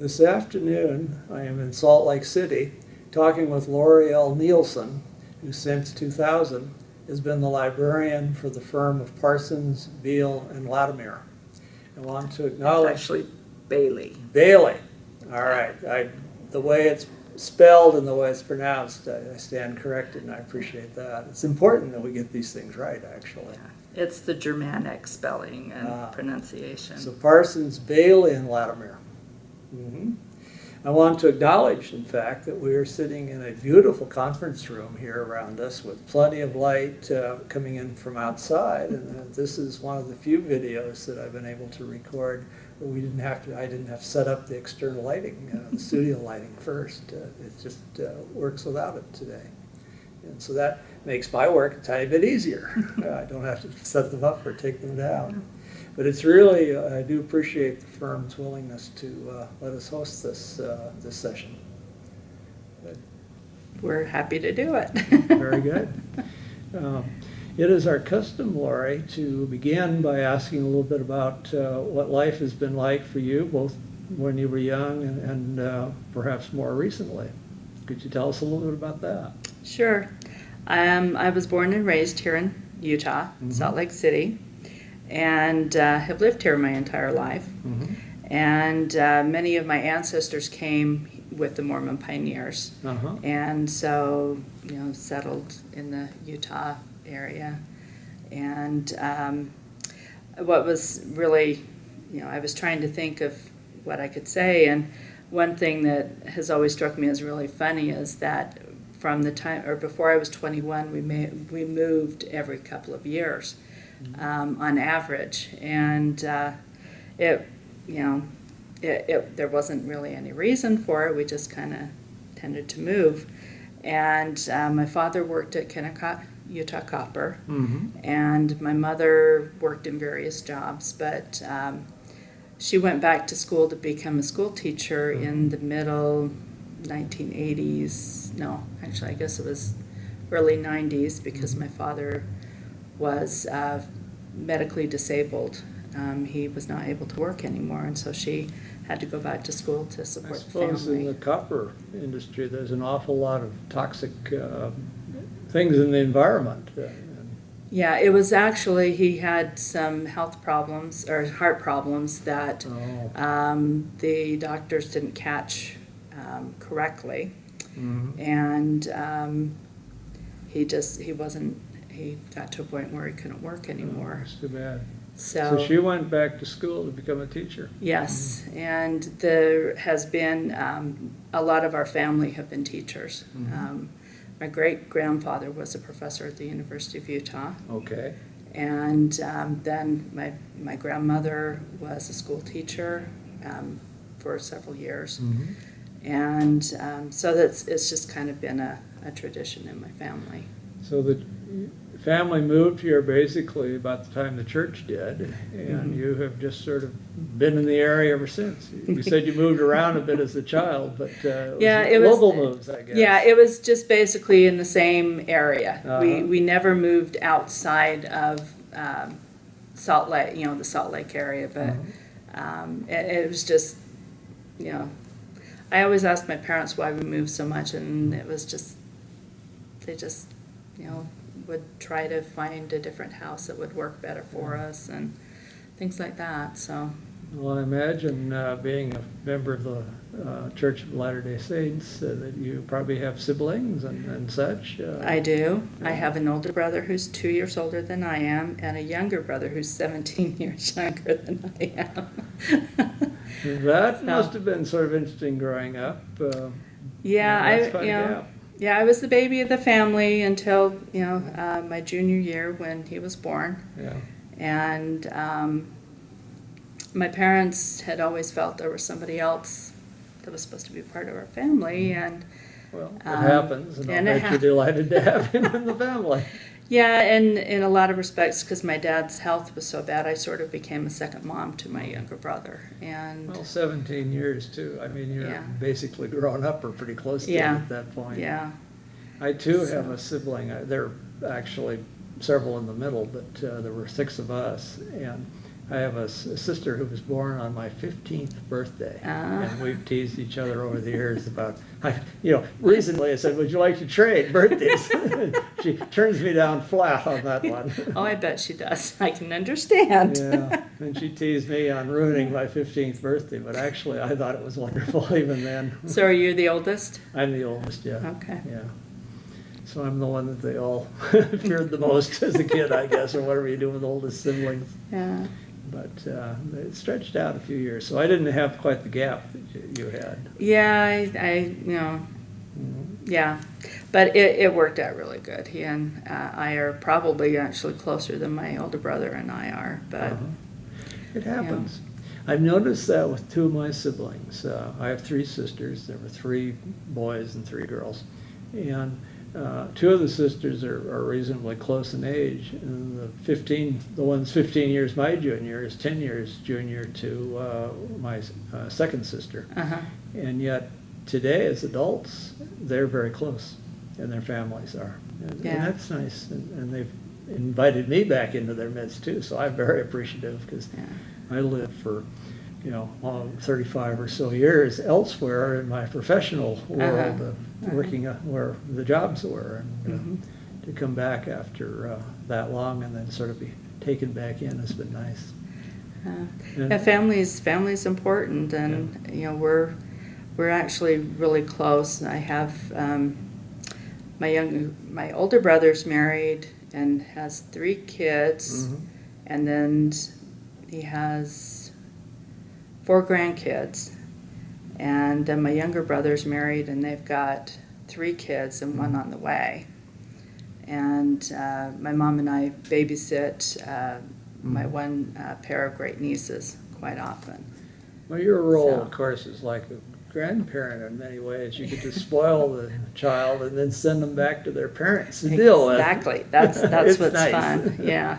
This afternoon, I am in Salt Lake City talking with L Neilson, who since 2000 has been the librarian for the firm of Parsons, Beal, and Latimer. I want to acknowledge... It's actually Bailey. Bailey. All right. The way it's spelled and the way it's pronounced, I stand corrected, and I appreciate that. It's important that we get these things right, actually. Yeah. It's the Germanic spelling and pronunciation. So Parsons, Bailey, and Latimer. Mm-hmm. I want to acknowledge, in fact, that we are sitting in a beautiful conference room here around us with plenty of light coming in from outside, and this is one of the few videos that I've been able to record where I didn't have to set up the external lighting, the studio lighting first. It just works without it today. And so that makes my work a tiny bit easier. I don't have to set them up or take them down. But it's really, I do appreciate the firm's willingness to let us host this session. Good. We're happy to do it. Very good. It is our custom, Lori, to begin by asking a little bit about what life has been like for you, both when you were young and perhaps more recently. Could you tell us a little bit about that? Sure. I was born and raised here in Utah, Salt Lake City, and have lived here my entire life. And many of my ancestors came with the Mormon pioneers, and so settled in the Utah area. And what was really, I was trying to think of what I could say, and one thing that has always struck me as really funny is that from the time, or before I was 21, we moved every couple of years. On average, and there wasn't really any reason for it. We just kind of tended to move. And my father worked at Kennecott, Utah Copper, and my mother worked in various jobs, but she went back to school to become a school teacher in the middle 1980s. No, actually, I guess it was early 90s, because my father was medically disabled. He was not able to work anymore, and so she had to go back to school to support the family. I suppose in the copper industry there's an awful lot of toxic things in the environment. Yeah, it was actually, he had some health problems, or heart problems, that the doctors didn't catch correctly. And he got to a point where he couldn't work anymore. That's too bad. So she went back to school to become a teacher. Yes, and there has been, a lot of our family have been teachers. My great-grandfather was a professor at the University of Utah. Okay. And then my grandmother was a school teacher for several years. And so it's just kind of been a tradition in my family. So the family moved here basically about the time the church did, and you have just sort of been in the area ever since. You said you moved around a bit as a child, but it was local moves, I guess. Yeah, it was just basically in the same area. We never moved outside of Salt Lake, the Salt Lake area, but it was just, I always asked my parents why we moved so much, and it was just, they just, would try to find a different house that would work better for us and things like that. So, well, I imagine being a member of the Church of Latter-day Saints that you probably have siblings and such. I do. I have an older brother who's 2 years older than I am, and a younger brother who's 17 years younger than I am. That must have been sort of interesting growing up. Yeah, I was the baby of the family until, my junior year when he was born. Yeah. And my parents had always felt there was somebody else that was supposed to be part of our family. And well, it happens, and I bet you're delighted to have him in the family. Yeah, and in a lot of respects, because my dad's health was so bad, I sort of became a second mom to my younger brother. And well, 17 years too. I mean, you're basically grown up or pretty close to it at that point. Yeah. I too have a sibling. There are actually several in the middle, but there were 6 of us, and I have a sister who was born on my 15th birthday, and we've teased each other over the years about, recently I said, would you like to trade birthdays? She turns me down flat on that one. Oh, I bet she does. I can understand. Yeah, and she teased me on ruining my 15th birthday, but actually I thought it was wonderful even then. So are you the oldest? I'm the oldest, yeah. Okay. Yeah. So I'm the one that they all feared the most as a kid, I guess, or whatever you do with oldest siblings. Yeah. But it stretched out a few years, so I didn't have quite the gap that you had. Yeah, yeah, but it worked out really good. He and I are probably actually closer than my older brother and I are, but it happens. I've noticed that with two of my siblings. I have three sisters. There were 3 boys and 3 girls, and 2 of the sisters are reasonably close in age, and the one's 15 years my junior is 10 years junior to my second sister. And yet today as adults they're very close, and their families are, and that's nice, and they've invited me back into their midst too, so I'm very appreciative, because I lived for 35 or so years elsewhere in my professional world, working where the jobs were, and to come back after that long and then sort of be taken back in has been nice. Family's important, and we're actually really close. I have my older brother's married and has 3 kids, and then he has 4 grandkids, and then my younger brother's married and they've got 3 kids and 1 on the way. And my mom and I babysit my one pair of great nieces quite often. Well, your role, of course, is like a grandparent in many ways. You get to spoil the child and then send them back to their parents to deal with. Exactly. That's what's nice. fun. Yeah.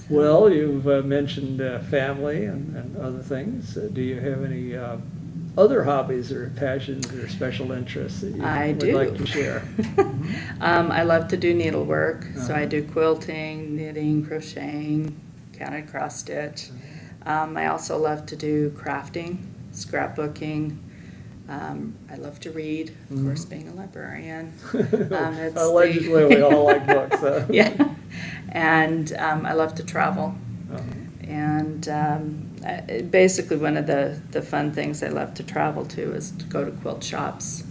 Well, you've mentioned family and other things. Do you have any other hobbies or passions or special interests that you would like to share? I love to do needlework, so I do quilting, knitting, crocheting, counted cross stitch. I also love to do crafting, scrapbooking. I love to read, of course, being a librarian. Allegedly, we all like books. Yeah, and I love to travel. And basically, one of the fun things I love to travel to is to go to quilt shops.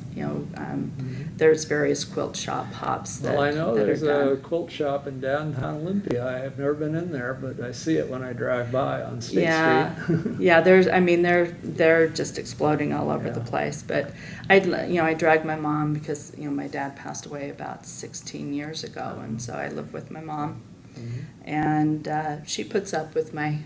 There's various quilt shop hops that. Well, I know there's a quilt shop in downtown Olympia. I have never been in there, but I see it when I drive by on State Street. Yeah. They're just exploding all over the place. But I dragged my mom because my dad passed away about 16 years ago, and so I live with my mom. And she puts up with my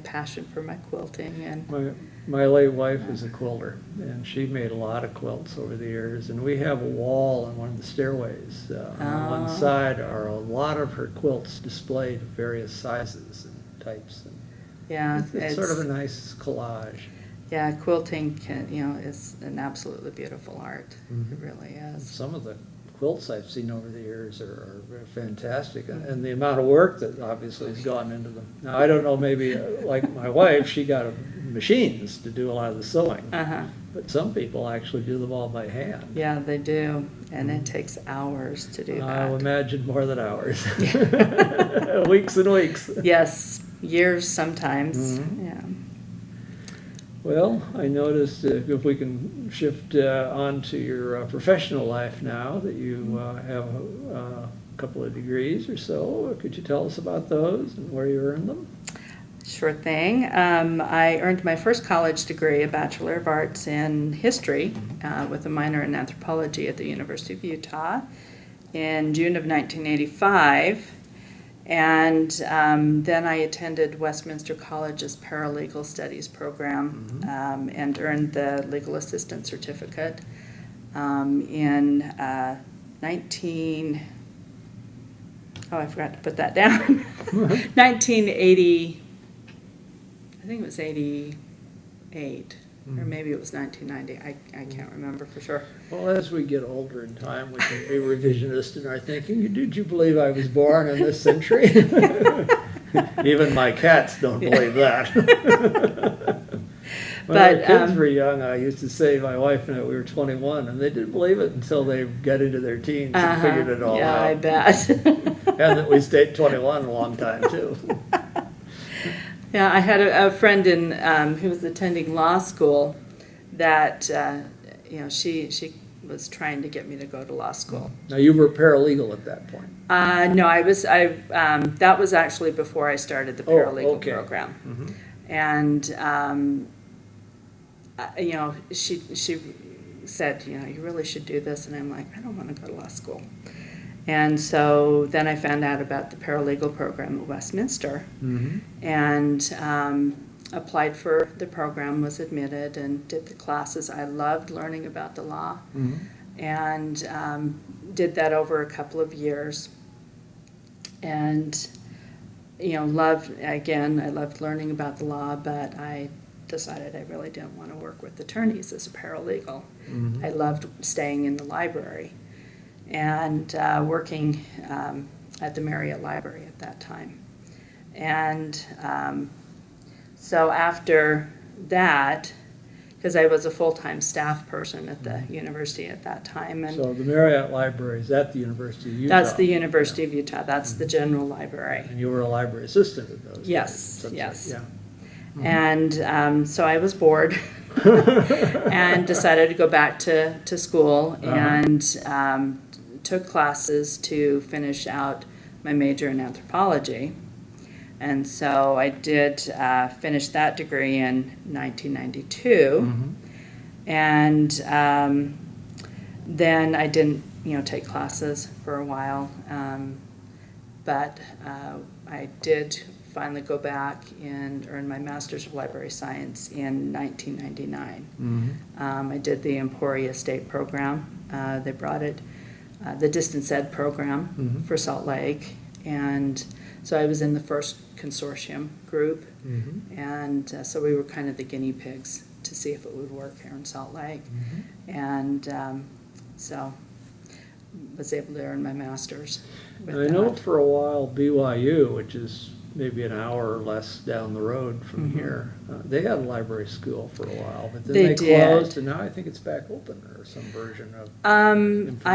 passion for my quilting. And my late wife is a quilter, and she made a lot of quilts over the years. And we have a wall on one of the stairways. On one side are a lot of her quilts displayed of various sizes and types. And it's sort of a nice collage. Yeah, quilting is an absolutely beautiful art. It really is. Some of the quilts I've seen over the years are fantastic, and the amount of work that obviously has gone into them. Now, I don't know, maybe like my wife, she got machines to do a lot of the sewing, but some people actually do them all by hand. Yeah, they do, and it takes hours to do that. I'll imagine more than hours. Weeks and weeks. Yes, years sometimes. Yeah. Well, I noticed, if we can shift on to your professional life now, that you have a couple of degrees or so. Could you tell us about those and where you earned them? Sure thing. I earned my first college degree, a Bachelor of Arts in History, with a minor in Anthropology at the University of Utah in June of 1985. And then I attended Westminster College's Paralegal Studies program and earned the Legal Assistant Certificate in I forgot to put that down, 1980, I think it was 88. Or maybe it was 1990. I can't remember for sure. Well, as we get older in time, we can be revisionist in our thinking. Did you believe I was born in this century? Even my cats don't believe that. When But, our kids were young, I used to say, my wife and I, we were 21, and they didn't believe it until they got into their teens and figured it all yeah, I out. bet. And that we stayed 21 a long time, too. Yeah, I had a friend who was attending law school that, she was trying to get me to go to law school. Now, you were paralegal at that point. No, that was actually before I started the paralegal okay. program. Mhm. And, she said, you really should do this. And I'm like, I don't want to go to law school. And so then I found out about the paralegal program at Westminster Mhm. and applied for the program, was admitted, and did the classes. I loved learning about the law Mhm. and did that over a couple of years. And, I loved learning about the law, but I decided I really didn't want to work with attorneys as a paralegal. Mhm. I loved staying in the library and working at the Marriott Library at that time. And so after that, because I was a full-time staff person at the university at that time, and So the Marriott Library is at the University of Utah. that's the University of Utah. That's the general library. And you were a library assistant at those. Yes, days. yes. Yeah. And so I was bored and decided to go back to school and took classes to finish out my major in anthropology. And so I did finish that degree in 1992. Mhm. And then I didn't, take classes for a while. But I did finally go back and earn my Master's of Library Science in 1999. Mhm. I did the Emporia State program. They brought it, the distance ed program Mhm. for Salt Lake. And so I was in the first consortium group. Mhm. And so we were kind of the guinea pigs to see if it would work here in Salt Lake. Mhm. And so was able to earn my master's with I know that. for a while BYU, which is maybe an hour or less down the road from Mhm. here, they had a library school for a while, but then They they did. closed, and now I think it's back open, or some version of I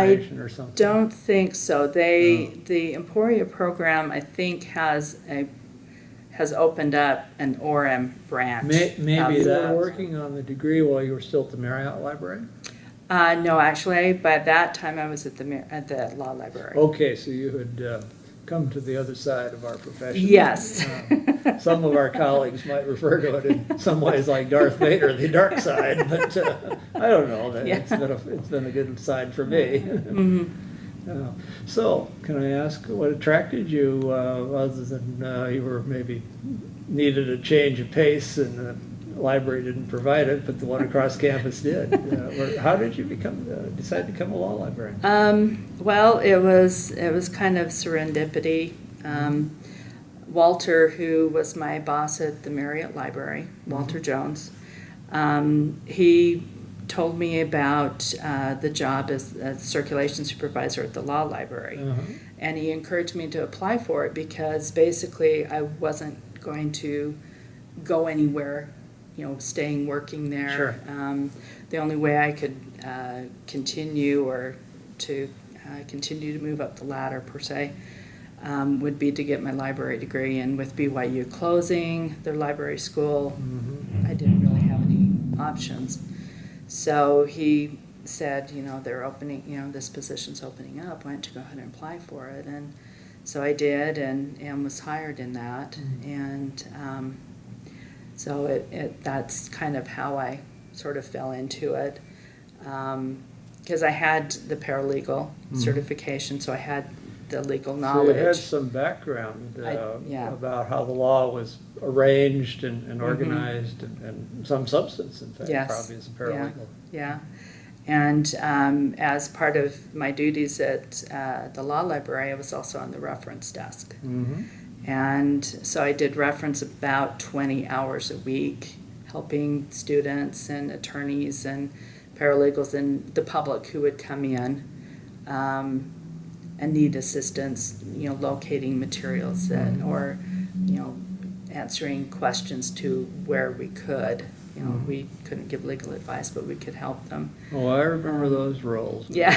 information or something. don't think so. The Emporia program, I think, has opened up an Orem branch. Maybe of you were that. working on the degree while you were still at the Marriott Library? No, actually, by that time I was at the law library. Okay, so you had come to the other side of our profession. Yes. Some of our colleagues might refer to it in some ways like Darth Vader, the dark side, but I don't know. Yeah. It's been a good side for me. Mhm. So, can I ask what attracted you, other than you were maybe needed a change of pace and the library didn't provide it, but the one across campus did? How did you decide to become a law librarian? Well, it was kind of serendipity. Walter, who was my boss at the Marriott Library, Walter Jones, he told me about the job as a circulation supervisor at the law library. Uh-huh. And he encouraged me to apply for it because basically I wasn't going to go anywhere, staying working there. Sure. The only way I could continue to move up the ladder per se would be to get my library degree. And with BYU closing their library school, Mhm. I didn't really have any options. So he said, they're opening, this position's opening up. Why don't you go ahead and apply for it? And so I did, and was hired in that. And so that's kind of how I sort of fell into it. Because I had the paralegal certification, so I had the legal knowledge. So you had some background yeah. about how the law was arranged and organized and some substance, in fact, Yes. probably as a paralegal. Yeah. And as part of my duties at the law library, I was also on the reference desk. Mm-hmm. And so I did reference about 20 hours a week, helping students and attorneys and paralegals and the public who would come in and need assistance, locating materials or answering questions to where we could. We couldn't give legal advice, but we could help them. Oh, I remember those roles. Yeah.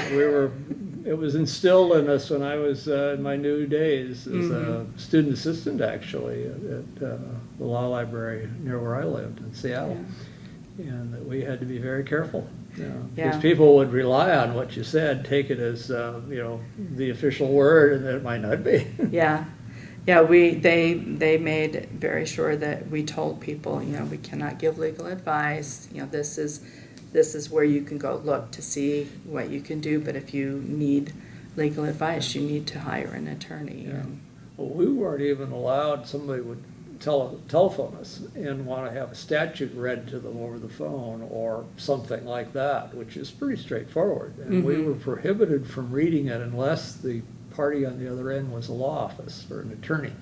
It was instilled in us when I was in my new days as a student assistant, actually, at the law library near where I lived in Seattle. And that we had to be very careful. Because people would rely on what you said, take it as, the official word, and it might not be. Yeah. They made very sure that we told people, we cannot give legal advice. This is where you can go look to see what you can do. But if you need legal advice, you need to hire an attorney. Yeah. Well, we weren't even allowed. Somebody would telephone us and want to have a statute read to them over the phone or something like that, which is pretty straightforward. And we were prohibited from reading it unless the party on the other end was a law office or an attorney.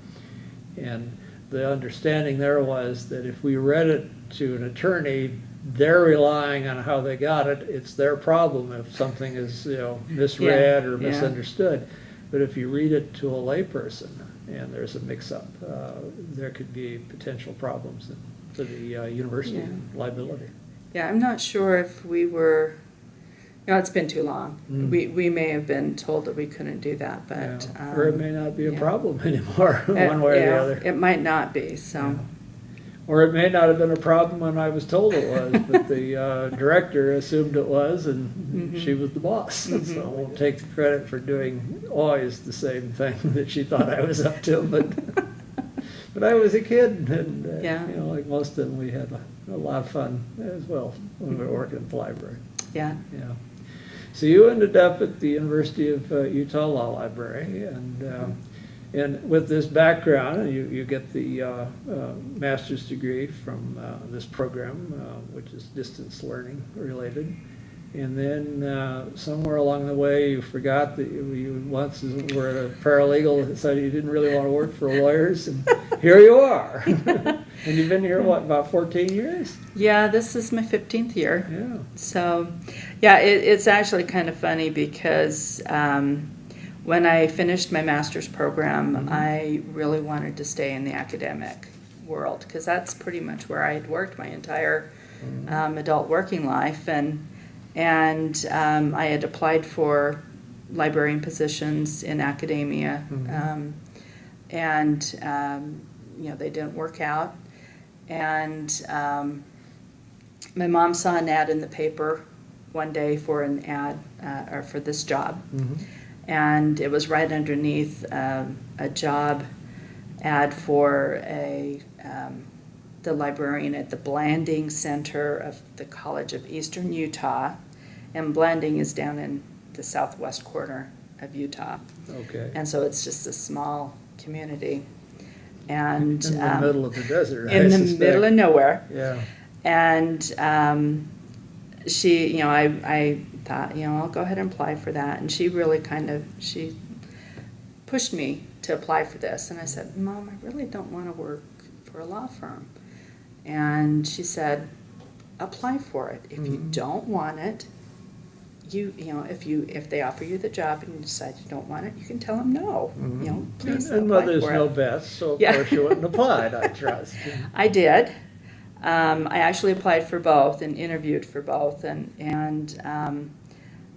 And the understanding there was that if we read it to an attorney, they're relying on how they got it. It's their problem if something is misread or misunderstood. But if you read it to a layperson and there's a mix-up, there could be potential problems for the university liability. Yeah, I'm not sure if we were. It's been too long. We may have been told that we couldn't do that, but or it may not be a problem anymore, one way or the other. It might not be. So, or it may not have been a problem when I was told it was, but the director assumed it was, and she was the boss. So I won't take the credit for doing always the same thing that she thought I was up to, but I was a kid, and like most of them, we had a lot of fun as well when we were working at the library. Yeah. So you ended up at the University of Utah Law Library, and with this background, you get the master's degree from this program, which is distance learning related. And then somewhere along the way, you forgot that you once were a paralegal, decided you didn't really want to work for lawyers, and here you are. And you've been here, about 14 years? Yeah, this is my 15th year. Yeah. So, it's actually kind of funny because when I finished my master's program, I really wanted to stay in the academic world because that's pretty much where I had worked my entire adult working life. And I had applied for librarian positions in academia, and they didn't work out. And my mom saw an ad in the paper one day for an ad or for this job, and it was right underneath a job ad for the librarian at the Blanding Center of the College of Eastern Utah. And Blanding is down in the southwest corner of Utah. Okay. And so it's just a small community. And in the middle of the desert, in the middle of nowhere. Yeah. And she, I thought, I'll go ahead and apply for that. And she really she pushed me to apply for this. And I said, Mom, I really don't want to work for a law firm. And she said, apply for it. If you don't want it, if they offer you the job and you decide you don't want it, you can tell them no. Please and apply mothers for know it. best, so of course you wouldn't apply, I trust. I did. I actually applied for both and interviewed for both, and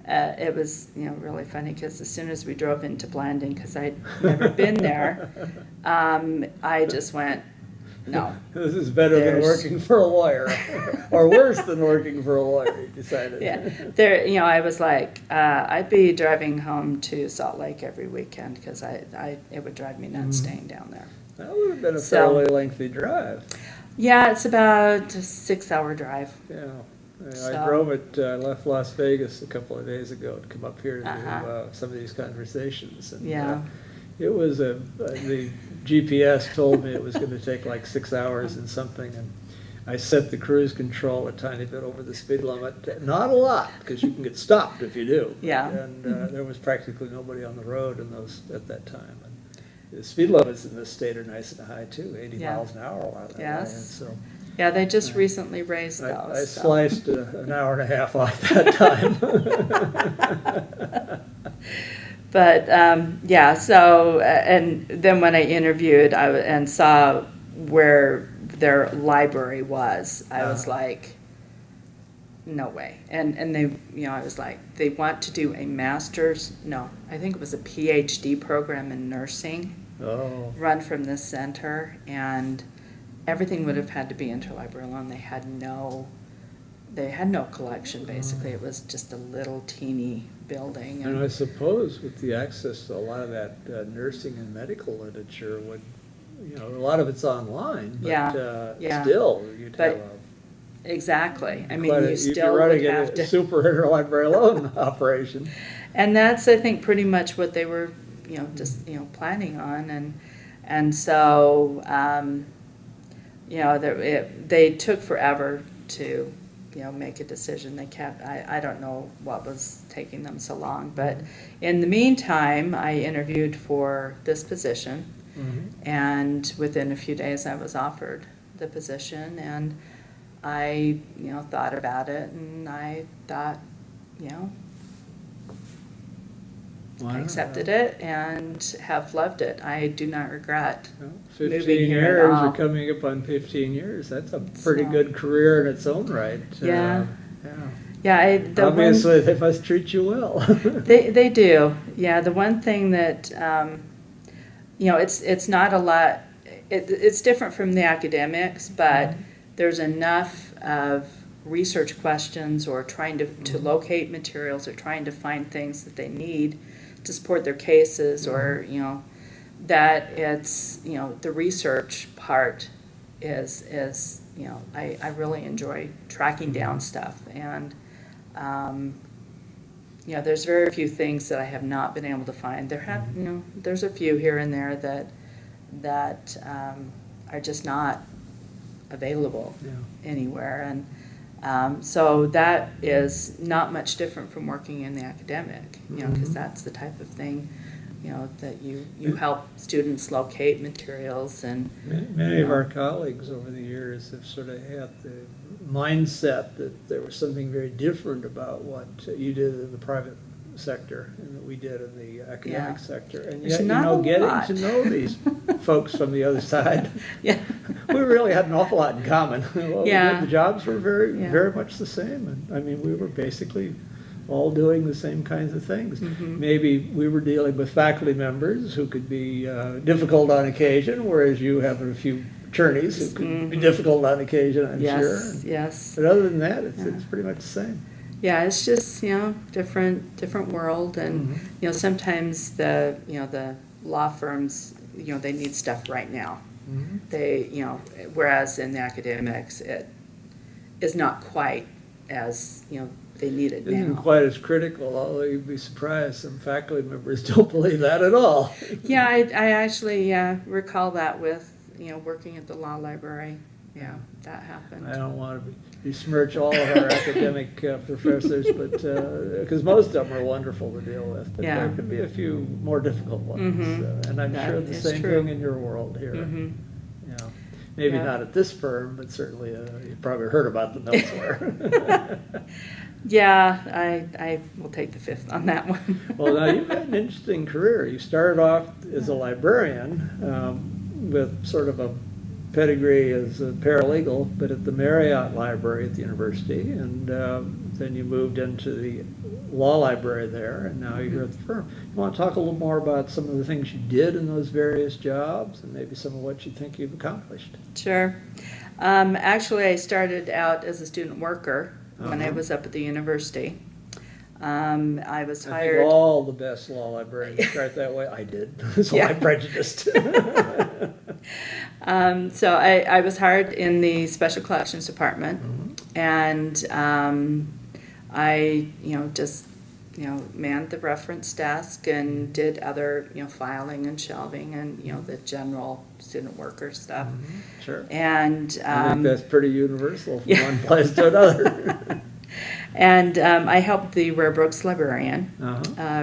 it was really funny because as soon as we drove into Blanding, because I'd never been there, I just went, no. This is better than working for a lawyer, or worse than working for a lawyer, you decided. Yeah, I was like, I'd be driving home to Salt Lake every weekend because it would drive me nuts staying down there. That would have been a fairly lengthy drive. Yeah, it's about a 6-hour drive. Yeah. I drove it, I left Las Vegas a couple of days ago to come up here to do some of these conversations. And, it was the GPS told me it was going to take like 6 hours and something, and I set the cruise control a tiny bit over the speed limit. Not a lot, because you can get stopped if you do. Yeah. And there was practically nobody on the road at that time. And the speed limits in this state are nice and high too, 80 miles an hour while that way. And so yeah, they just recently raised those. I sliced an hour and a half off that time. But yeah, so and then when I interviewed and saw where their library was, I was like, no way. And they, I was like, they want to do a master's, no, I think it was a PhD program in nursing, run from this center, and everything would have had to be interlibrary loan. They had no collection, basically. It was just a little teeny building. And I suppose with the access to a lot of that nursing and medical literature, would, a lot of it's online, but still, you'd have a... Exactly. I mean, you still would would have to... super interlibrary loan operation. And that's, I think, pretty much what they were, just, planning on. And so, they took forever to... make a decision. They kept, I don't know what was taking them so long, but in the meantime, I interviewed for this position, and within a few days I was offered the position, and I, thought about it, and I thought, I accepted it and have loved it. I do not regret moving 15 here years, at all. we're coming up on 15 years. That's a pretty good career in its own right. Yeah. Yeah. Obviously, they must treat you well. They do. Yeah, the one thing that, it's not a lot, it's different from the academics, but there's enough of research questions or trying to locate materials or trying to find things that they need to support their cases, or that it's the research part is I really enjoy tracking down stuff, and there's very few things that I have not been able to find. There's a few here and there that are just not available anywhere, and so that is not much different from working in the academic, because that's the type of thing, that you help students locate materials. And many of our colleagues over the years have sort of had the mindset that there was something very different about what you did in the private sector and that we did in the academic sector. And yet, getting to know these folks from the other side, we really had an awful lot in common. The jobs were very much the same. And I mean, we were basically all doing the same kinds of things. Maybe we were dealing with faculty members who could be difficult on occasion, whereas you have a few attorneys who could be difficult on occasion, I'm sure. Yes. But other than that, it's pretty much the same. Yeah, it's just, different world, and, sometimes the law firms, they need stuff right now. They, whereas in the academics, it is not quite as, they need it now. Isn't quite as critical, although you'd be surprised some faculty members don't believe that at all. Yeah, I actually recall that with, working at the law library. Yeah, that happened. I don't want to besmirch all of our academic professors, but because most of them are wonderful to deal with, but there could be a few more difficult ones, and I'm sure the same thing in your world here. Maybe not at this firm, but certainly you've probably heard about them elsewhere. Yeah, I will take the fifth on that one. Well, now you've had an interesting career. You started off as a librarian with sort of a pedigree as a paralegal, but at the Marriott Library at the university, and then you moved into the law library there, and now you're at the firm. You want to talk a little more about some of the things you did in those various jobs, and maybe some of what you think you've accomplished? Sure. Actually, I started out as a student worker when I was up at the university. I was hired. I think all the best law librarians start that way. I did, so I'm prejudiced. So I was hired in the special collections department, and I just manned the reference desk and did other filing and shelving and the general student worker stuff. Sure. And I think that's pretty universal from one place to another. And I helped the Rare Books librarian,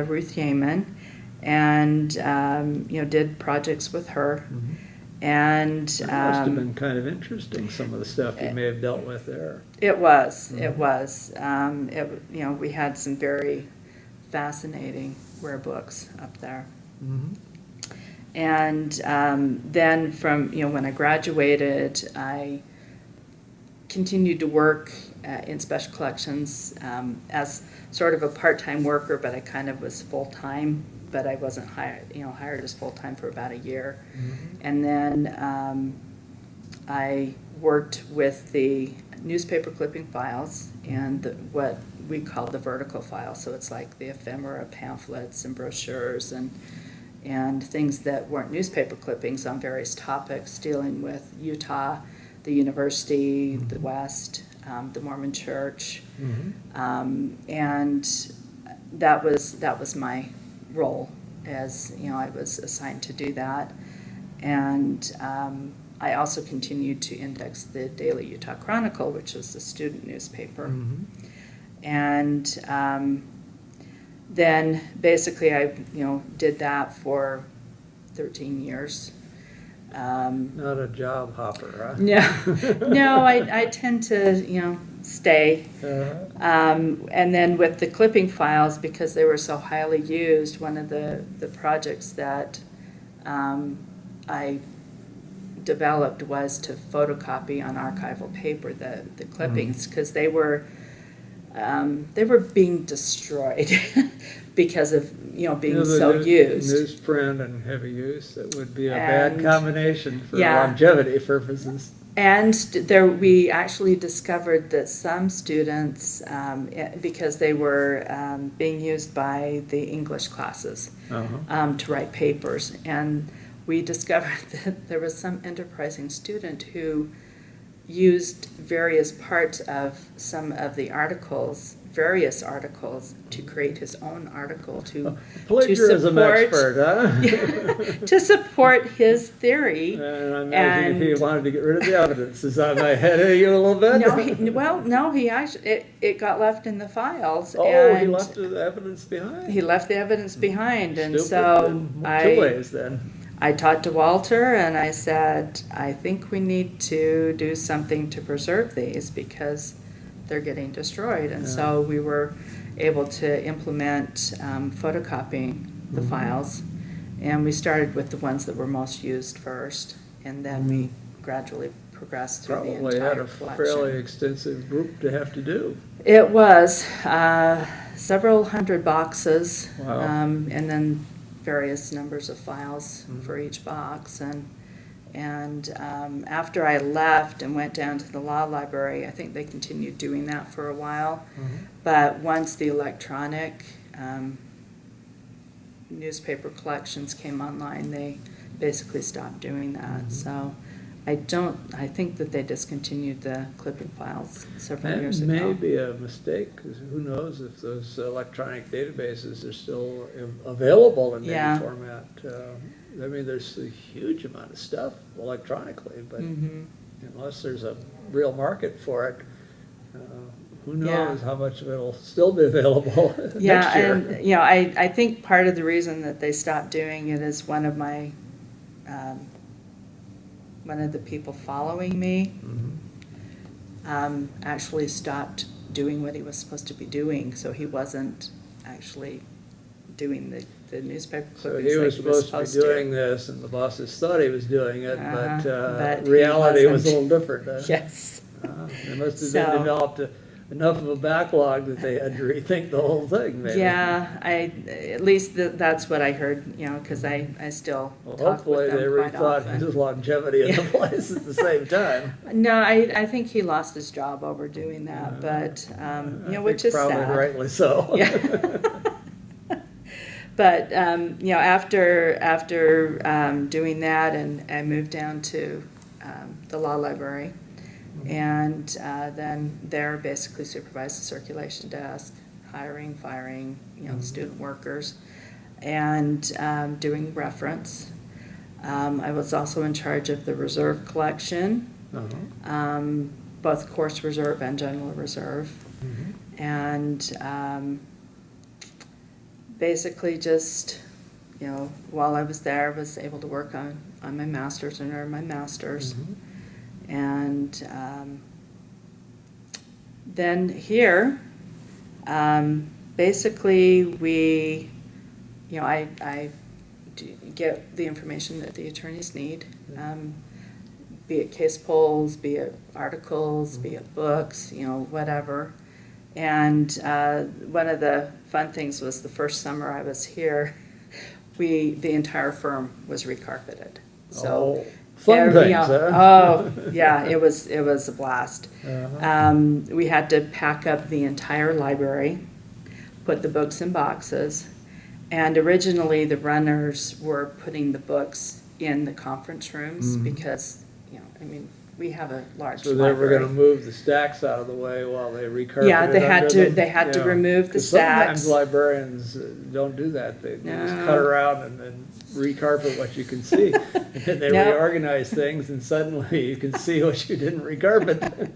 Ruth Yeaman, and did projects with her. And that must have been kind of interesting, some of the stuff you may have dealt with there. It was. It was. We had some very fascinating rare books up there. Mhm. And then from, when I graduated, I continued to work in special collections as sort of a part-time worker, but I kind of was full-time, but I wasn't hired as full-time for about a year. Mhm. And then I worked with the newspaper clipping files and what we call the vertical file. So it's like the ephemera, pamphlets, and brochures and things that weren't newspaper clippings on various topics dealing with Utah, the university, the West, the Mormon Church, Mhm. and that was my role. As I was assigned to do that, and I also continued to index the Daily Utah Chronicle, which was the student newspaper, Mhm. and then basically I did that for 13 years. Not a job hopper, huh? No, I tend to stay. And then with the clipping files, because they were so highly used, one of the projects that I developed was to photocopy on archival paper the clippings, because they were being destroyed because of being so used. Newsprint and heavy use, that would be a And- bad combination for yeah. longevity purposes. And we actually discovered that some students, because they were being used by the English classes Uh-huh. to write papers, and we discovered that there was some enterprising student who used various parts of some of the articles, various articles, to create his own article to Plagiarism support- expert, huh? to support his theory. And I imagine he And- wanted to get rid of the evidence. Is that my head of you a little bit? No, he actually, it got left in the files. Oh, and he left the evidence behind? He left the evidence behind, and Stupid so in two ways then. I talked to Walter and I said, I think we need to do something to preserve these because they're getting destroyed. And so we were able to implement photocopying the files, and we started with the ones that were most used first, and then we gradually progressed through the Probably had entire a collection. fairly extensive group to have to do. It was several hundred boxes, Wow. and then various numbers of files for each box. And after I left and went down to the law library, I think they continued doing that for a while. But once the electronic newspaper collections came online, they basically stopped doing that. So I think that they discontinued the clipping files several years That ago. may be a mistake, because who knows if those electronic databases are still available in Yeah. any format. I mean, there's a huge amount of stuff electronically, but unless there's a real market for it, who knows how much of it'll still be available Yeah, next year. and I think part of the reason that they stopped doing it is one of the people following me actually stopped doing what he was supposed to be doing, so he wasn't actually doing the newspaper So clippings he like was supposed to be doing this, and the bosses thought he was doing it, but he reality was a wasn't. little different. Yes. They must have So- developed enough of a backlog that they had to rethink the whole thing, maybe. Yeah, at least that's what I heard, because I still Well, talk hopefully with they them quite rethought often. his longevity in the place at the same time. No, I think he lost his job over doing that, but, I which think is sad. probably rightly so. Yeah. But, after doing that, and I moved down to the law library, and then there basically supervised the circulation desk, hiring, firing, student workers, and doing reference. I was also in charge of the reserve collection, both course reserve and general reserve. And basically just, while I was there, I was able to work on my master's and earn my master's. And then here, basically, I get the information that the attorneys need, be it case polls, be it articles, be it books, whatever. And one of the fun things was the first summer I was here, the entire firm was recarpeted. So fun things, huh? Oh, yeah, it was a blast. Uh-huh. We had to pack up the entire library, put the books in boxes, and originally the runners were putting the books in the conference rooms because, we have a large So they were library. gonna move the stacks out of the way while they recarpeted Yeah, they had under to. them? They had to Yeah. remove the 'Cause stacks. sometimes librarians don't do that. They just No. cut around and then recarpet what you can see. And then they No. reorganize things and suddenly you can see what you didn't recarpet.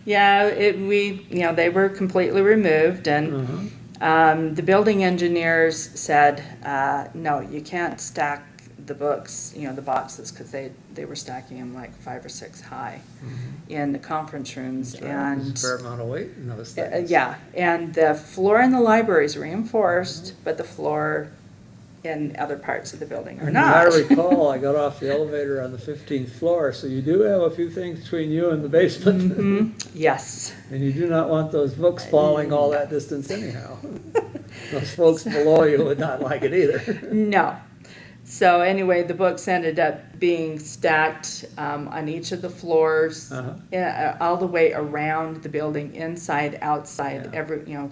Yeah, they were completely removed, and the building engineers said, no, you can't stack the books, the boxes, because they were stacking them like 5 or 6 high in the conference rooms. There's And a fair amount of weight in those things. yeah, and the floor in the library is reinforced, but the floor in other parts of the building are And not. I recall, I got off the elevator on the 15th floor, so you do have a few things between you and the basement. Yes. And you do not want those books falling all that distance anyhow. Those folks below you would not like it either. No. So anyway, the books ended up being stacked on each of the floors, all the way around the building, inside, outside,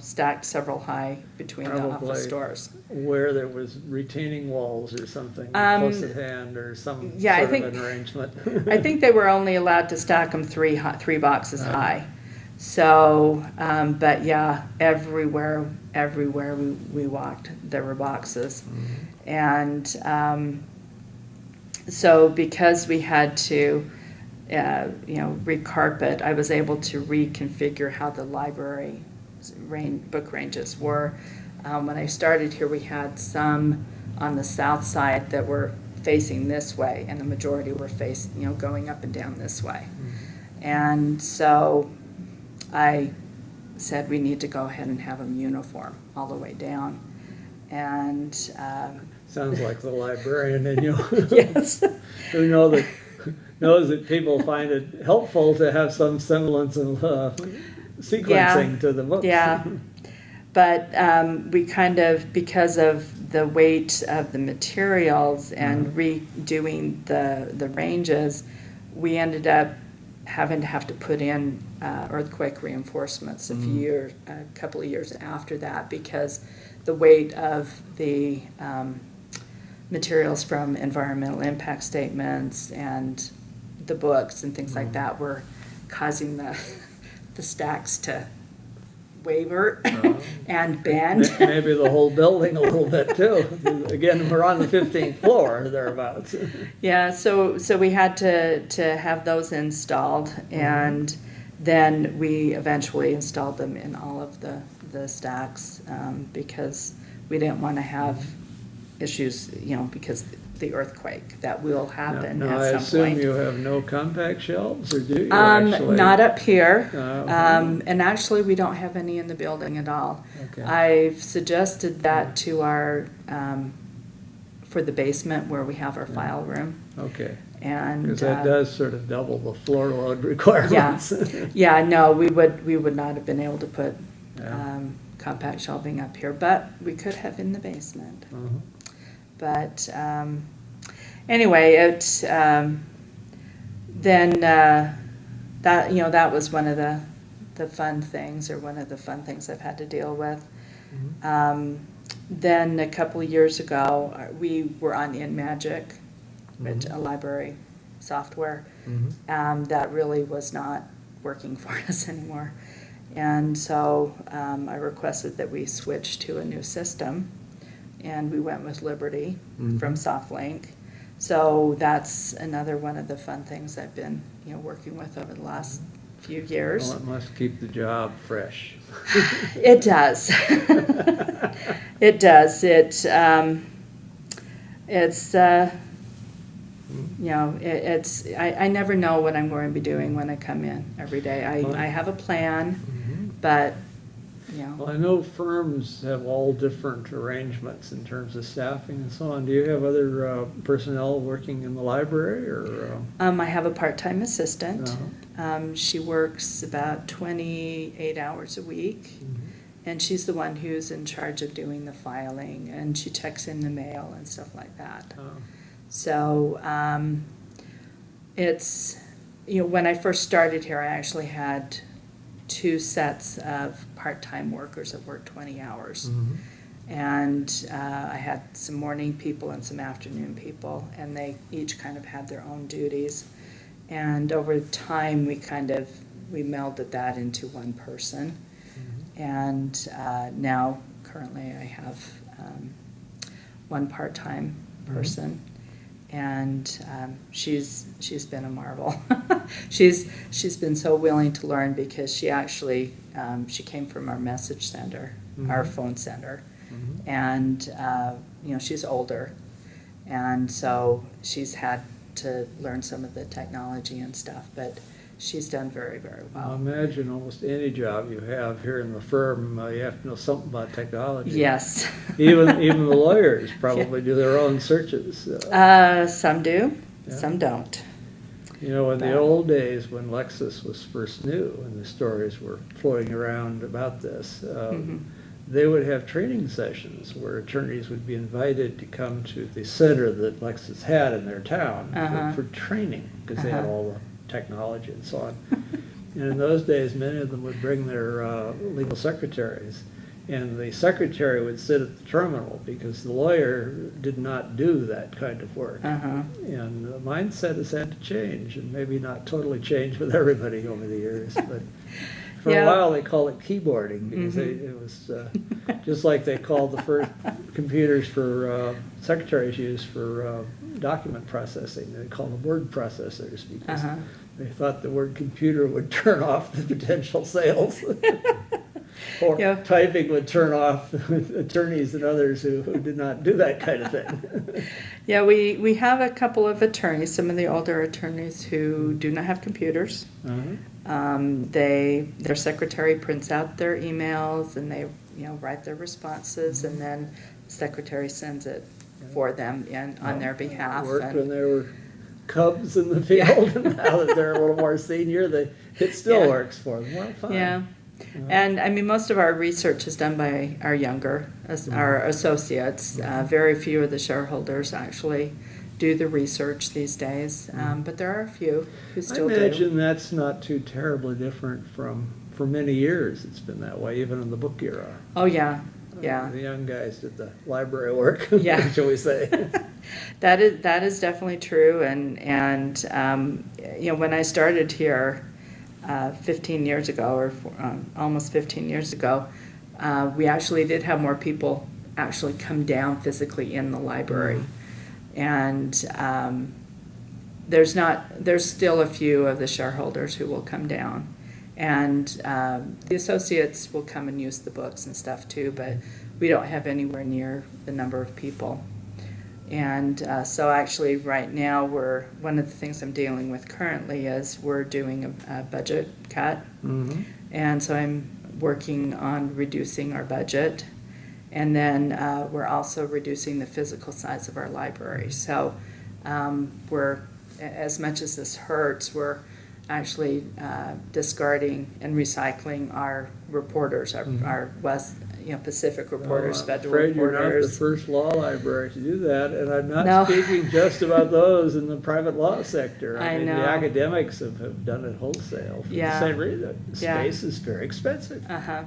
stacked several high between the Probably office doors. where there was retaining walls or something close at hand or some yeah, I sort think- of an arrangement. I think they were only allowed to stack them three boxes high. So, but yeah, everywhere we walked, there were boxes. And so because we had to, recarpet, I was able to reconfigure how the library book ranges were. When I started here, we had some on the south side that were facing this way, and the majority were going up and down this way. And so I said we need to go ahead and have them uniform all the way down. And Sounds like the librarian in you. yes, Who knows that people find it helpful to have some semblance of sequencing to the books. yeah. But we kind of, because of the weight of the materials and redoing the ranges, we ended up having to put in earthquake reinforcements a couple of years after that, because the weight of the materials from environmental impact statements and the books and things like that were causing the stacks to waver and bend. Maybe the whole building a little bit too. Again, we're on the 15th floor, thereabouts. Yeah, so we had to have those installed, and then we eventually installed them in all of the stacks because we didn't want to have issues, because the earthquake that will happen Now, I at some assume point. you have no compact shelves, or do you actually? Not up here, Uh-huh. and actually we don't have any in the building at all. Okay. I've suggested that to our, for the basement where we have our file room, Okay, and. because that does sort of double the floor load requirements. Yeah, no, we would not have been able to put Yeah. compact shelving up here, but we could have in the basement. But anyway, then that was one of the fun things, or one of the fun things I've had to deal with. Then a couple of years ago, we were on InMagic, which a library software, that really was not working for us anymore. And so I requested that we switch to a new system, and we went with Liberty from SoftLink. So that's another one of the fun things I've been, working with over the last few years. Well, it must keep the job fresh. It does. It does. It's I never know what I'm going to be doing when I come in every day. I have a plan, but you know. Well, I know firms have all different arrangements in terms of staffing and so on. Do you have other personnel working in the library, or? I have a part-time assistant. Uh-huh. She works about 28 hours a week, Mhm. and she's the one who's in charge of doing the filing, and she checks in the mail and stuff like that. Oh. So it's, when I first started here, I actually had 2 sets of part-time workers that worked 20 hours. Mhm. And I had some morning people and some afternoon people, and they each kind of had their own duties. And over time, we melded that into one person. Mhm. And now, currently, I have one part-time person, and she's been a marvel. she's been so willing to learn, because she actually she came from our message center, our Mhm. phone center, Mhm. and she's older, and so she's had to learn some of the technology and stuff, but she's done very, very I well. imagine almost any job you have here in the firm, you have to know something about technology. Yes. Even the lawyers probably do their own searches. Some do, Yeah. some don't. In the But- old days when Lexus was first new and the stories were floating around about this, Mhm. they would have training sessions where attorneys would be invited to come to the center that Lexus had in their town Uh-huh. for training, because they had Uh-huh. all the technology and so on. And in those days, many of them would bring their legal secretaries, and the secretary would sit at the terminal, because the lawyer did not do that kind of work. Uh-huh. And the mindset has had to change, and maybe not totally change with everybody over the years, but for Yeah. a while they called it keyboarding, because Mhm. it was just like they called the first computers for secretaries used for document processing. They called them word processors, because Uh-huh. they thought the word computer would turn off the potential sales. Or Yeah. typing would turn off attorneys and others who did not do that kind of thing. Yeah, we have a couple of attorneys, some of the older attorneys who do not have computers. Uh-huh. Their secretary prints out their emails, and they write their responses, and then the secretary sends it for them and on their behalf. Worked and- when they were cubs in the field, and now that they're a little more senior, it still Yeah. works for them. Well, fine. Yeah. Yeah. And I mean, most of our research is done by our younger, our associates. Very few of the shareholders actually do the research these days, but there are a few who I still do. imagine that's not too terribly different for many years. It's been that way, even in the book era. Oh, yeah, yeah. The young guys did the library work, Yeah. shall we say. That is definitely true, and when I started here 15 years ago, or almost 15 years ago, we actually did have more people actually come down physically in the library, and there's still a few of the shareholders who will come down, and the associates will come and use the books and stuff too, but we don't have anywhere near the number of people. And so actually right now one of the things I'm dealing with currently is we're doing a budget cut. Mhm. And so I'm working on reducing our budget. And then we're also reducing the physical size of our library. So we're, as much as this hurts, we're actually discarding and recycling our reporters, our West, Pacific reporters, Well, federal I'm afraid you're not the reporters. first law library to do that, and I'm not No. speaking just about those in the private law sector. I mean, know. the academics have done it wholesale for Yeah. the same reason. Yeah. Space is very expensive. Uh-huh.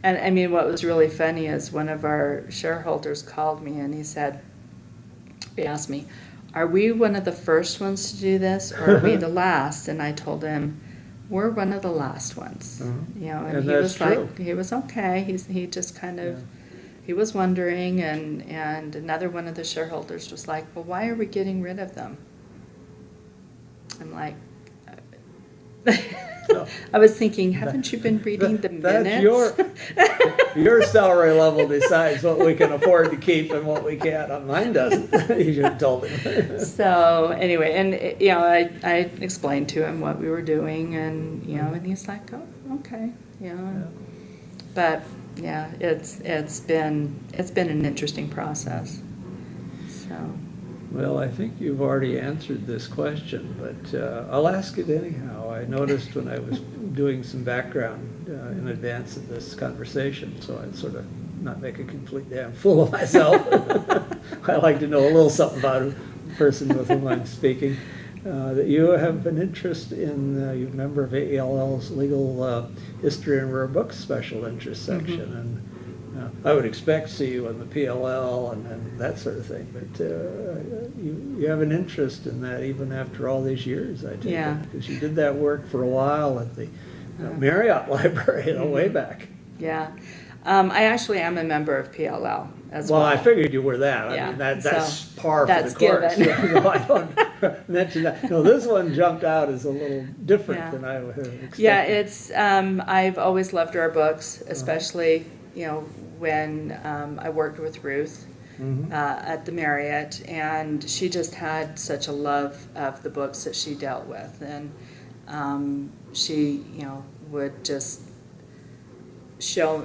And I mean, what was really funny is one of our shareholders called me, and he asked me, are we one of the first ones to do this, or are we the last? And I told him, we're one of the last ones. Uh-huh. And And he that's was true. like, he was okay. He just kind of, he was wondering, and another one of the shareholders was like, well, why are we getting rid of them? I'm like, No. I was thinking, haven't you been reading the minutes? That's your salary level decides what we can afford to keep and what we can't. Mine doesn't. You should have told him. So anyway, and I explained to him what we were doing, and and he's like, oh, okay, Yeah. But yeah, it's been an interesting process. So. Well, I think you've already answered this question, but I'll ask it anyhow. I noticed when I was doing some background in advance of this conversation, so I'd sort of not make a complete damn fool of myself. I like to know a little something about the person with whom I'm speaking. That you have an interest in, you're a member of AELL's Legal History and Rare Books Special Interest Section, and I would expect to see you in the PLL and that sort of thing, but you have an interest in that even after all these years, I take Yeah. it, because you did that work for a while at the Marriott Library, way back. Yeah. I actually am a member of PLL as well. Well, I figured you were that. I Yeah, mean, that's so par for that's the course. given. No, I don't mention that. No, this one jumped out as a little different Yeah. than I would have expected. Yeah, it's, I've always loved rare books, especially, when I worked with Ruth at the Marriott, and she just had such a love of the books that she dealt with, and she, would just show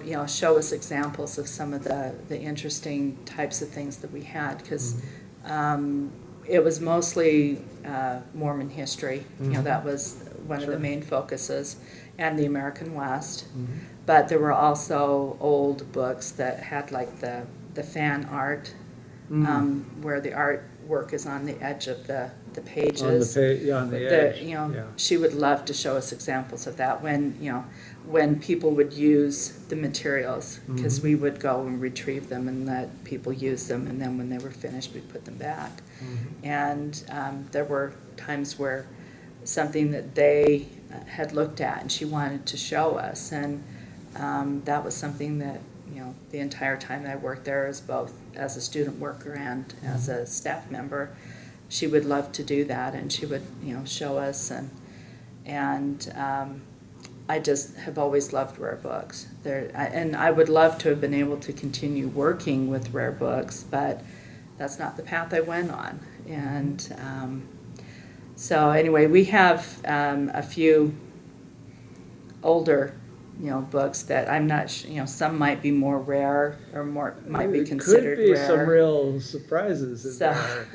us examples of some of the interesting types of things that we had, because it was mostly Mormon history. That was one of the main focuses, and the American West. But there were also old books that had like the fan art, where the artwork is on the edge of the pages. On the edge. Yeah. She would love to show us examples of that when people would use the materials, because we would go and retrieve them and let people use them, and then when they were finished, we'd put them back. And there were times where something that they had looked at and she wanted to show us, and that was something that the entire time I worked there, as both as a student worker and as a staff member, she would love to do that, and she would show us, and I just have always loved rare books. And I would love to have been able to continue working with rare books, but that's not the path I went on. And so anyway, we have a few older books that I'm not some might be more rare or might be considered rare. Could be some real surprises in there.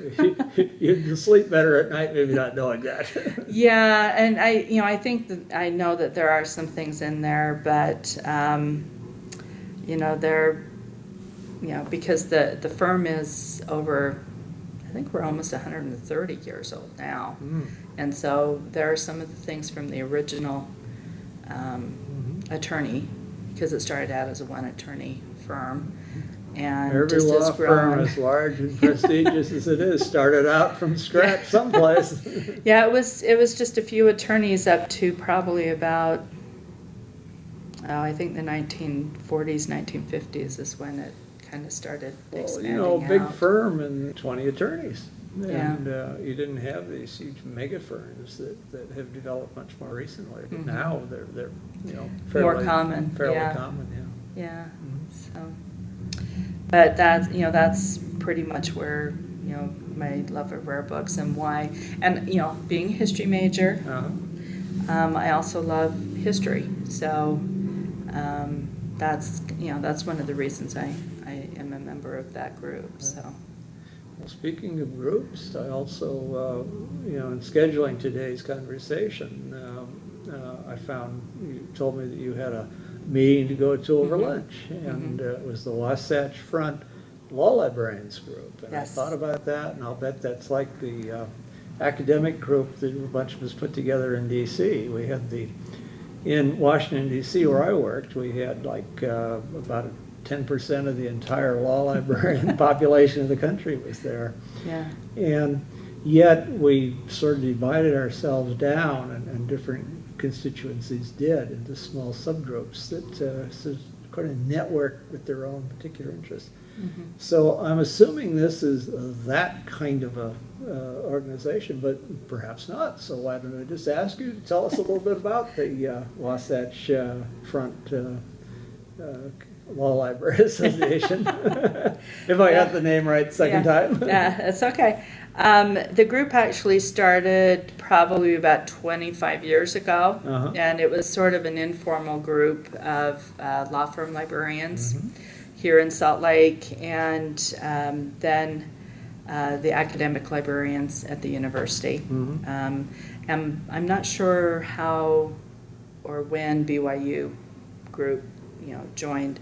You'd sleep better at night, maybe not knowing that. Yeah, and I think that I know that there are some things in there, but they're because the firm is over, I think we're almost 130 years old now, and so there are some of the things from the original attorney, because it started out as a one-attorney firm, and every just law has grown. firm, as large and prestigious as it is, started out from scratch someplace. Yeah, it was just a few attorneys up to probably about, I think the 1940s, 1950s is when it kind of started expanding out. Big firm and 20 attorneys. Yeah. And you didn't have these huge mega firms that have developed much more recently. But now they're fairly, more common. Fairly Yeah. common, yeah. Yeah. So, but that's pretty much where my love of rare books and why, and being a history major, I also love history. So that's one of the reasons I am a member of that group. So. Well, speaking of groups, I also, in scheduling today's conversation, I found you told me that you had a meeting to go to over lunch, and it was the Wasatch Front Law Librarians Group. And Yes. I thought about that, and I'll bet that's like the academic group that a bunch of us put together in D.C. We had in Washington, D.C., where I worked, we had like about 10% of the entire law librarian population of the country was there. Yeah. And yet we sort of divided ourselves down, and different constituencies did, into small subgroups that sort of network with their own particular interests. So I'm assuming this is that kind of a organization, but perhaps not. So why don't I just ask you to tell us a little bit about the Wasatch Front Law Library Association, if I got the name right the second time. Yeah, it's okay. The group actually started probably about 25 years ago, Uh-huh. and it was sort of an informal group of law firm librarians Mhm. here in Salt Lake, and then the academic librarians at the university. Mhm. And I'm not sure how or when BYU group, joined,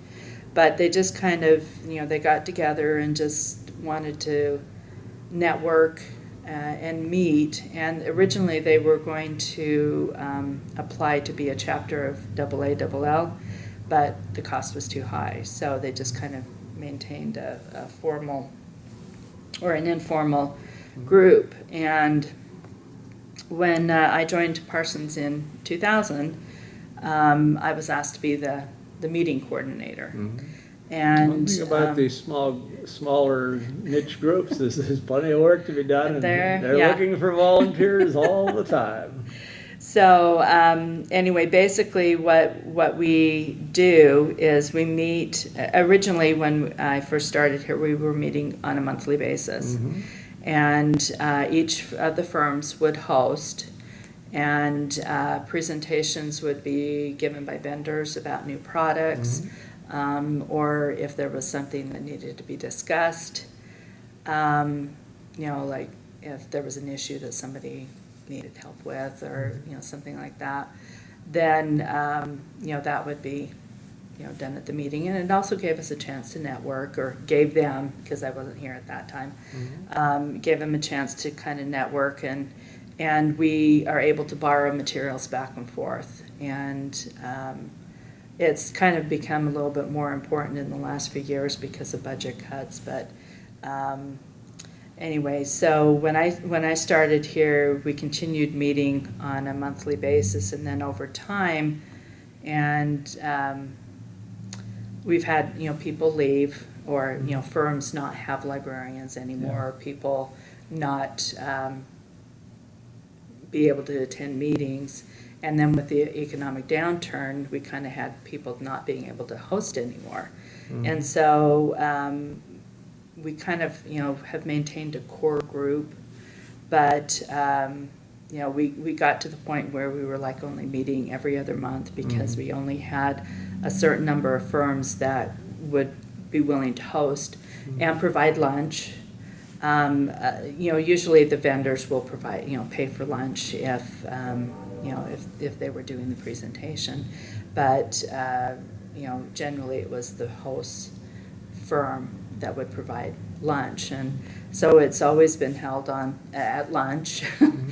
but they just kind of, they got together and just wanted to network and meet. And originally they were going to apply to be a chapter of AALL, but the cost was too high. So they just kind of maintained a formal or an informal group. And when I joined Parsons in 2000, I was asked to be the meeting coordinator. Mhm. And One thing about these smaller niche groups is there's plenty of work to be done, and they're yeah. looking for volunteers all the time. So anyway, basically what we do is we meet, originally when I first started here, we were meeting on a monthly basis. Mhm. And each of the firms would host, and presentations would be given by vendors about new products, or if there was something that needed to be discussed, like if there was an issue that somebody needed help with, or something like that, then that would be done at the meeting. And it also gave us a chance to network, or gave them, because I wasn't here at that time, gave them a chance to kind of network, and we are able to borrow materials back and forth. And it's kind of become a little bit more important in the last few years because of budget cuts. But anyway, so when I started here, we continued meeting on a monthly basis, and then over time, and we've had people leave, or firms not have librarians anymore, or people not be able to attend meetings. And then with the economic downturn, we kind of had people not being able to host anymore. And so we kind of have maintained a core group, but we got to the point where we were like only meeting every other month, because we only had a certain number of firms that would be willing to host and provide lunch. Usually the vendors will provide, pay for lunch if they were doing the presentation. But, generally it was the host firm that would provide lunch. And so it's always been held at lunch,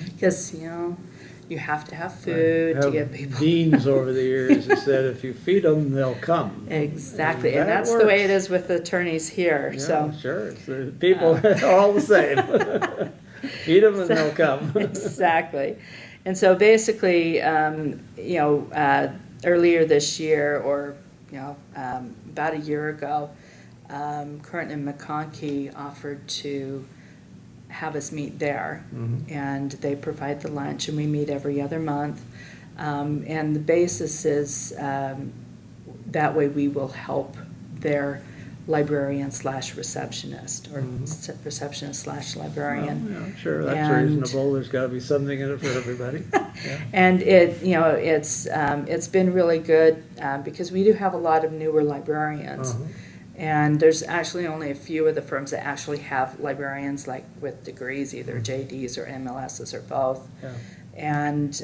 because, you have to have food to get people. Deans over the years that said if you feed them, they'll come. Exactly, And and that's the way it is with attorneys here. Yeah, So sure. The people are all the same. Feed them and they'll come. Exactly. And so basically, earlier this year, or about a year ago, Curtin and McConkey offered to have us meet there, and they provide the lunch, and we meet every other month. And the basis is that way we will help their librarian slash receptionist, or receptionist slash librarian. Well, yeah, sure, that's And- reasonable. There's got to be something in it for everybody. Yeah. And it's been really good, because we do have a lot of newer librarians. And there's actually only a few of the firms that actually have librarians, like with degrees, either JDs or MLSs or both. Yeah. And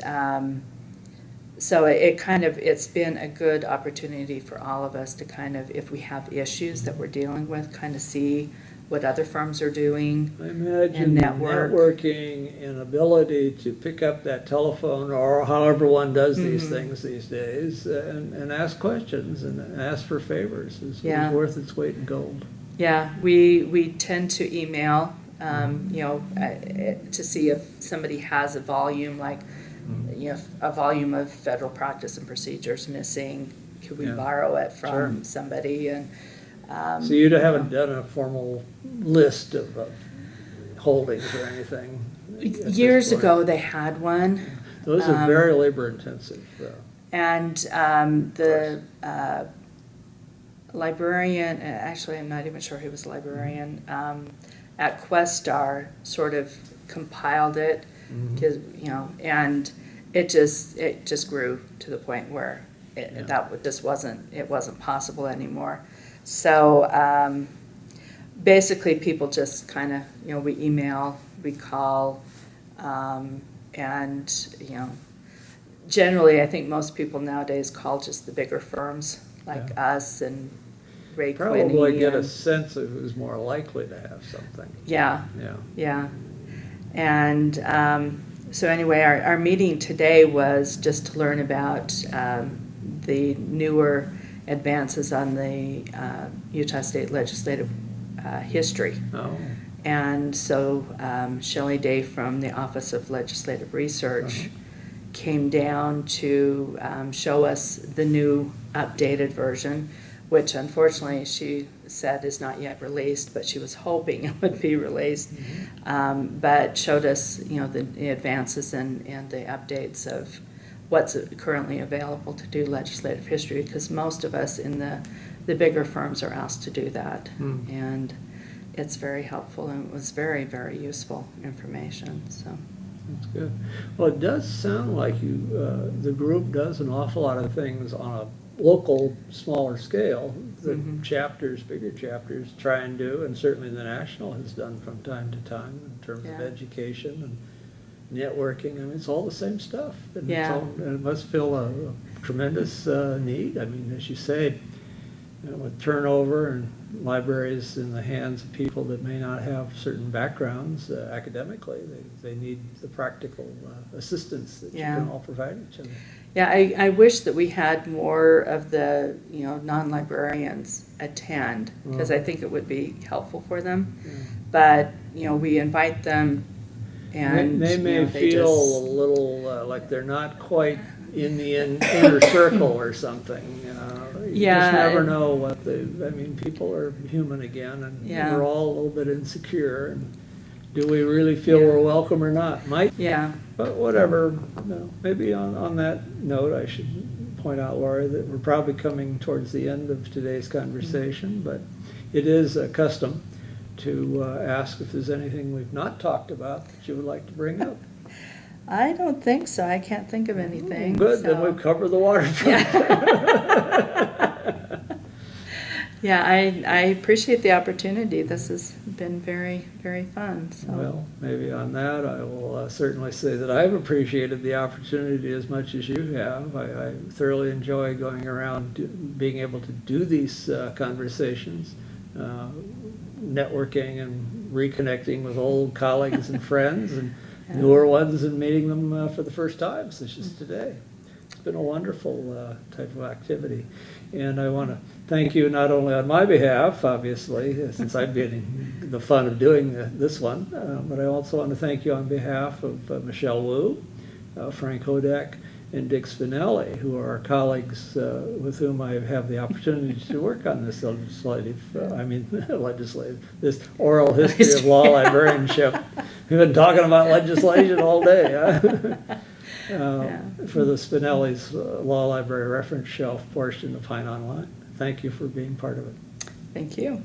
so it's been a good opportunity for all of us to kind of, if we have issues that we're dealing with, kind of see what other firms are doing. I imagine network. networking and ability to pick up that telephone, or however one does these things these days, and ask questions and ask for favors is worth its weight in gold. Yeah, we tend to email, to see if somebody has a volume, like, a volume of federal practice and procedures missing. Could we borrow it from somebody? And so you haven't done a formal list of holdings or anything? Years ago, they had one. Those are very labor intensive, though. And the librarian, actually I'm not even sure he was a librarian, at Questar sort of compiled it, because and it just grew to the point where that just wasn't possible anymore. So basically, people just kind of we email, we call, and generally, I think most people nowadays call just the bigger firms like us and Ray Probably Quinney get a and- sense of who's more likely to have something. Yeah, Yeah. yeah. And so anyway, our meeting today was just to learn about the newer advances on the Utah State legislative history. Oh. And so Shelley Day from the Office of Legislative Research came down to show us the new updated version, which unfortunately she said is not yet released, but she was hoping it would be released. But showed us, the advances and the updates of what's currently available to do legislative history, because most of us in the bigger firms are asked to do that. And it's very helpful, and it was very, very useful information, so. That's good. Well, it does sound like the group does an awful lot of things on a local, smaller scale that bigger chapters try and do, and certainly the national has done from time to time in terms of education and networking. I mean, it's all the same stuff. And and it must fill a tremendous need. I mean, as you say, with turnover and libraries in the hands of people that may not have certain backgrounds academically, they need the practical assistance that you can all provide each other. Yeah, I wish that we had more of the non-librarians attend, because I think it would be helpful for them. But we invite them, and they may they feel just, a little like they're not quite in the inner circle or something. You just never know what I mean, people are human again, and we're all a little bit insecure. And do we really feel we're welcome or not? But whatever. Maybe on that note, I should point out, Laura, that we're probably coming towards the end of today's conversation, but it is a custom to ask if there's anything we've not talked about that you would like to bring up. I don't think so. I can't think of anything. Good, so. then we've covered the waterfront. Yeah, I appreciate the opportunity. This has been very, very fun. So. Well, maybe on that, I will certainly say that I've appreciated the opportunity as much as you have. I thoroughly enjoy going around, being able to do these conversations, networking and reconnecting with old colleagues and friends, and newer ones, and meeting them for the first time, such as today. It's been a wonderful type of activity. And I want to thank you not only on my behalf, obviously, since I'm getting the fun of doing this one, but I also want to thank you on behalf of Michelle Wu, Frank Hodak, and Dick Spinelli, who are our colleagues with whom I have the opportunity to work on this this oral history of law librarianship. We've been talking about legislation all day. For the Spinelli's Law Library Reference Shelf portion of Hein Online. Thank you for being part of it. Thank you.